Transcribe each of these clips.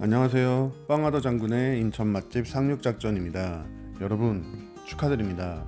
안녕하세요. 빵하더 장군의 인천 맛집 상륙작전입니다. 여러분 축하드립니다.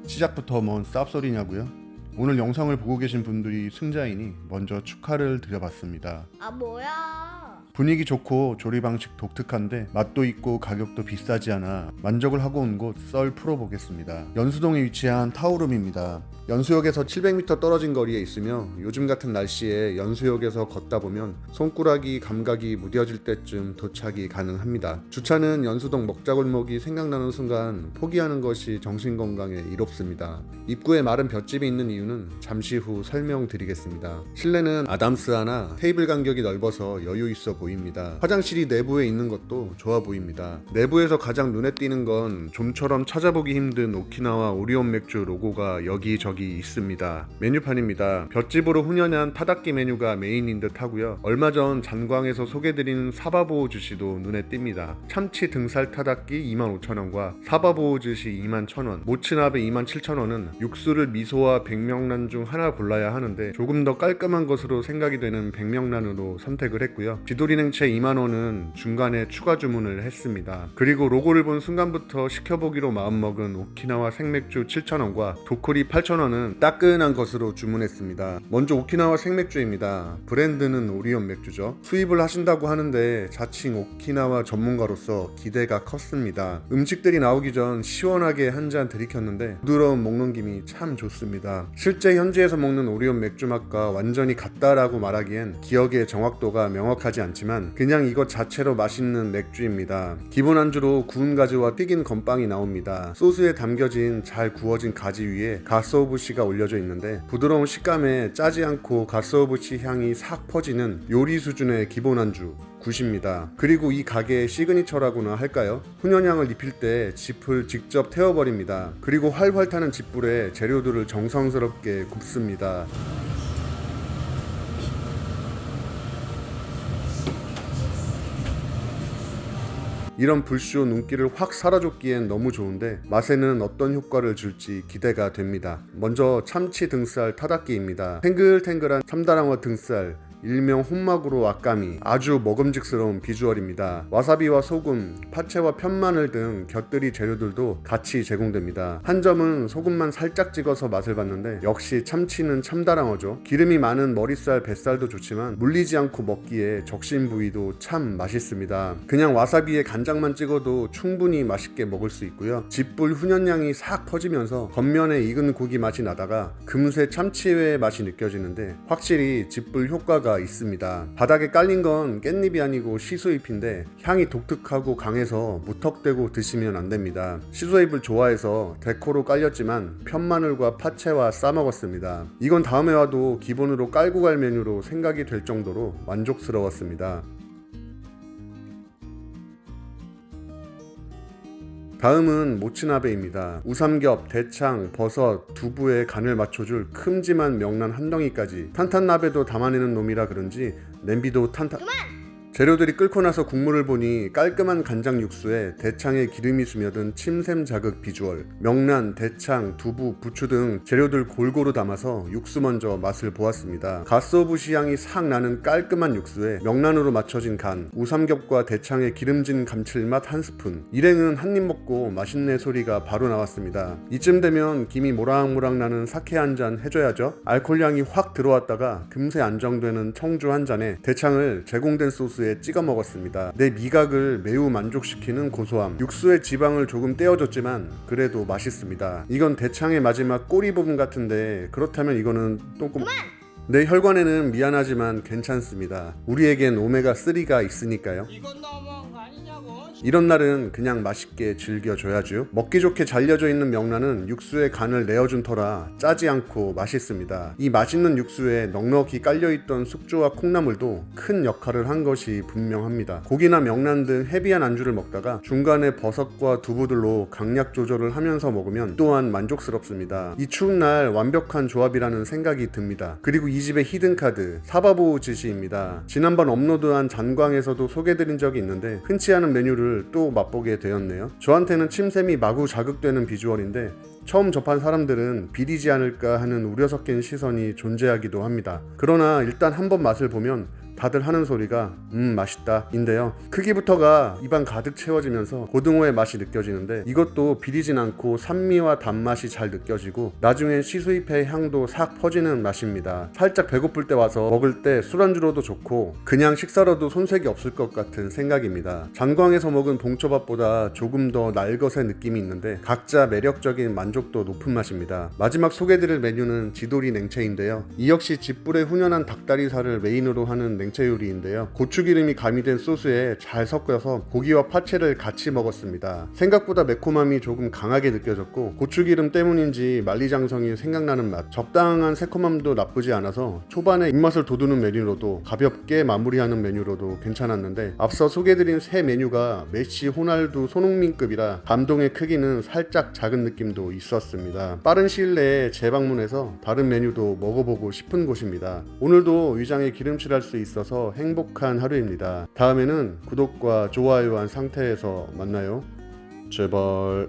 시작부터 뭔 쌉소리냐고요? 오늘 영상을 보고 계신 분들이 승자이니 먼저 축하를 드려봤습니다. 아 뭐야? 분위기 좋고 조리 방식 독특한데 맛도 있고 가격도 비싸지 않아 만족을 하고 온 곳 썰 풀어보겠습니다. 연수동에 위치한 타오름입니다. 연수역에서 700m 떨어진 거리에 있으며 요즘 같은 날씨에 연수역에서 걷다 보면 손가락이 감각이 무뎌질 때쯤 도착이 가능합니다. 주차는 연수동 먹자골목이 생각나는 순간 포기하는 것이 정신건강에 이롭습니다. 입구에 마른 볏집이 있는 이유는 잠시 후 설명드리겠습니다. 실내는 아담스 하나 테이블 간격이 넓어서 여유 있어 보입니다. 화장실이 내부에 있는 것도 좋아 보입니다. 내부에서 가장 눈에 띄는 건 좀처럼 찾아보기 힘든 오키나와 오리온 맥주 로고가 여기저기 있습니다. 메뉴판입니다. 볏집으로 훈연한 타닥기 메뉴가 메인인 듯 하고요. 얼마 전 잔광에서 소개드린 사바보오즈시도 눈에 띕니다. 참치 등살 타닥기 25,000원과 사바보오즈시 21,000원, 모츠나베 27,000원은 육수를 미소와 백명란 중 하나 골라야 하는데 조금 더 깔끔한 것으로 생각이 되는 백명란으로 선택을 했고요. 지도리냉채 2만원은 중간에 추가 주문을 했습니다. 그리고 로고를 본 순간부터 시켜보기로 마음먹은 오키나와 생맥주 7,000원과 도쿠리 8,000원은 따끈한 것으로 주문했습니다. 먼저 오키나와 생맥주입니다. 브랜드는 오리온 맥주죠. 수입을 하신다고 하는데 자칭 오키나와 전문가로서 기대가 컸습니다. 음식들이 나오기 전 시원하게 한 잔 들이켰는데 부드러운 먹는 김이 참 좋습니다. 실제 현지에서 먹는 오리온 맥주 맛과 완전히 같다라고 말하기엔 기억의 정확도가 명확하지 않지만 그냥 이것 자체로 맛있는 맥주입니다. 기본 안주로 구운 가지와 튀긴 건빵이 나옵니다. 소스에 담겨진 잘 구워진 가지 위에 가스오부시가 올려져 있는데 부드러운 식감에 짜지 않고 가스오부시 향이 싹 퍼지는 요리 수준의 기본 안주 굿입니다. 그리고 이 가게의 시그니처라고나 할까요? 훈연향을 입힐 때 짚을 직접 태워버립니다. 그리고 활활 타는 짚불에 재료들을 정성스럽게 굽습니다. 이런 불쇼 눈길을 확 사라줬기엔 너무 좋은데 맛에는 어떤 효과를 줄지 기대가 됩니다. 먼저 참치 등살 타닥기입니다. 탱글탱글한 참다랑어 등살 일명 혼막으로 아까미, 아주 먹음직스러운 비주얼입니다. 와사비와 소금, 파채와 편마늘 등 곁들이 재료들도 같이 제공됩니다. 한 점은 소금만 살짝 찍어서 맛을 봤는데 역시 참치는 참다랑어죠. 기름이 많은 머리살, 뱃살도 좋지만 물리지 않고 먹기에 적신 부위도 참 맛있습니다. 그냥 와사비에 간장만 찍어도 충분히 맛있게 먹을 수 있고요. 짚불 훈연향이 싹 퍼지면서 겉면에 익은 고기 맛이 나다가 금세 참치회의 맛이 느껴지는데 확실히 짚불 효과가 있습니다. 바닥에 깔린 건 깻잎이 아니고 시소잎인데 향이 독특하고 강해서 무턱대고 드시면 안 됩니다. 시소잎을 좋아해서 데코로 깔렸지만 편마늘과 파채와 싸먹었습니다. 이건 다음에 와도 기본으로 깔고 갈 메뉴로 생각이 될 정도로 만족스러웠습니다. 다음은 모츠나베입니다. 우삼겹, 대창, 버섯, 두부에 간을 맞춰줄 큼지만 명란 한 덩이까지 탄탄나베도 담아내는 놈이라 그런지 냄비도 탄탄... 재료들이 끓고 나서 국물을 보니 깔끔한 간장 육수에 대창에 기름이 스며든 침샘 자극 비주얼, 명란, 대창, 두부, 부추 등 재료들 골고루 담아서 육수 먼저 맛을 보았습니다. 가스오부시 향이 싹 나는 깔끔한 육수에 명란으로 맞춰진 간, 우삼겹과 대창의 기름진 감칠맛 한 스푼. 일행은 한 입 먹고 맛있네 소리가 바로 나왔습니다. 이쯤 되면 김이 모락모락 나는 사케 한 잔 해줘야죠. 알코올 향이 확 들어왔다가 금세 안정되는 청주 한 잔에 대창을 제공된 소스에 찍어 먹었습니다. 내 미각을 매우 만족시키는 고소함, 육수의 지방을 조금 떼어줬지만 그래도 맛있습니다. 이건 대창의 마지막 꼬리 부분 같은데 그렇다면 이거는 똥꼬... 내 혈관에는 미안하지만 괜찮습니다. 우리에겐 오메가3가 있으니까요. 이건 너무한 거 아니냐고. 이런 날은 그냥 맛있게 즐겨줘야죠. 먹기 좋게 잘려져 있는 명란은 육수에 간을 내어준 터라 짜지 않고 맛있습니다. 이 맛있는 육수에 넉넉히 깔려있던 숙주와 콩나물도 큰 역할을 한 것이 분명합니다. 고기나 명란 등 헤비한 안주를 먹다가 중간에 버섯과 두부들로 강약 조절을 하면서 먹으면 또한 만족스럽습니다. 이 추운 날 완벽한 조합이라는 생각이 듭니다. 그리고 이 집의 히든카드 사바보우즈시입니다. 지난번 업로드한 잔광에서도 소개드린 적이 있는데 흔치 않은 메뉴를 또 맛보게 되었네요. 저한테는 침샘이 마구 자극되는 비주얼인데 처음 접한 사람들은 비리지 않을까 하는 우려 섞인 시선이 존재하기도 합니다. 그러나 일단 한번 맛을 보면 다들 하는 소리가 맛있다 인데요. 크기부터가 입안 가득 채워지면서 고등어의 맛이 느껴지는데 이것도 비리진 않고 산미와 단맛이 잘 느껴지고 나중엔 시수잎의 향도 싹 퍼지는 맛입니다. 살짝 배고플 때 와서 먹을 때 술안주로도 좋고 그냥 식사로도 손색이 없을 것 같은 생각입니다. 장광에서 먹은 봉초밥보다 조금 더 날것의 느낌이 있는데 각자 매력적인 만족도 높은 맛입니다. 마지막 소개드릴 메뉴는 지돌이 냉채인데요. 이 역시 집불에 훈연한 닭다리살을 메인으로 하는 냉채 요리인데요. 고추기름이 가미된 소스에 잘 섞여서 고기와 파채를 같이 먹었습니다. 생각보다 매콤함이 조금 강하게 느껴졌고 고추기름 때문인지 만리장성이 생각나는 맛, 적당한 새콤함도 나쁘지 않아서 초반에 입맛을 돋우는 메뉴로도 가볍게 마무리하는 메뉴로도 괜찮았는데 앞서 소개드린 세 메뉴가 메시, 호날두, 손흥민급이라 감동의 크기는 살짝 작은 느낌도 있었습니다. 빠른 시일 내에 재방문해서 다른 메뉴도 먹어보고 싶은 곳입니다. 오늘도 위장에 기름칠할 수 있어서 행복한 하루입니다. 다음에는 구독과 좋아요한 상태에서 만나요. 제발.